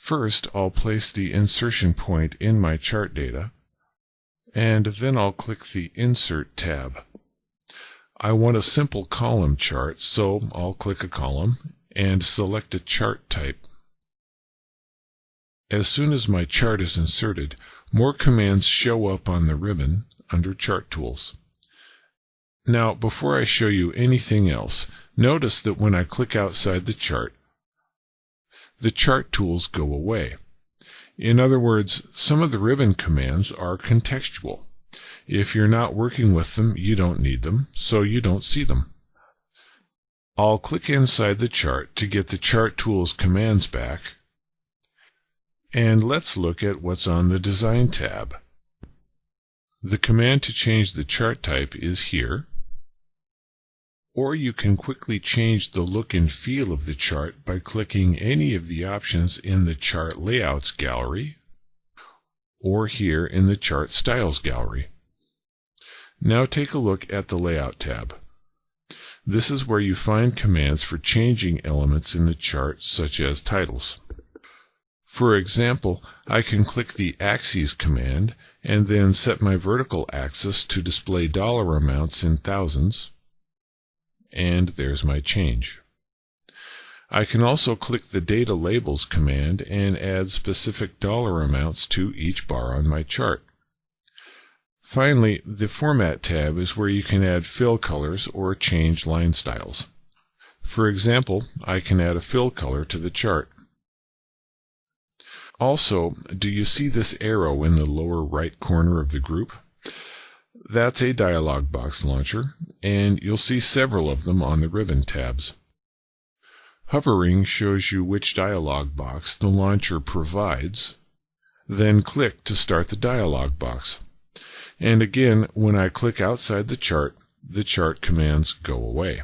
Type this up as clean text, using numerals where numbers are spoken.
First, I'll place the insertion point in my chart data, and then I'll click the Insert tab. I want a simple column chart, so I'll click a column and select a chart type. As soon as my chart is inserted, more commands show up on the ribbon under Chart Tools. Now, before I show you anything else, notice that when I click outside the chart tools go away. In other words, some of the ribbon commands are contextual. If you're not working with them, you don't need them, so you don't see them. I'll click inside the chart to get the Chart Tools commands back, and let's look at what's on the Design tab. The command to change the chart type is here, or you can quickly change the look and feel of the chart by clicking any of the options in the Chart Layouts gallery, or here in the Chart Styles gallery. Now take a look at the Layout tab. This is where you find commands for changing elements in the chart, such as titles. For example, I can click the Axes command and then set my vertical axis to display dollar amounts in thousands, and there's my change. I can also click the Data Labels command and add specific dollar amounts to each bar on my chart. Finally, the Format tab is where you can add fill colors or change line styles. For example, I can add a fill color to the chart. Also, do you see this arrow in the lower right corner of the group? That's a dialog box launcher, and you'll see several of them on the ribbon tabs. Hovering shows you which dialog box the launcher provides. Then click to start the dialog box. And again, when I click outside the chart commands go away.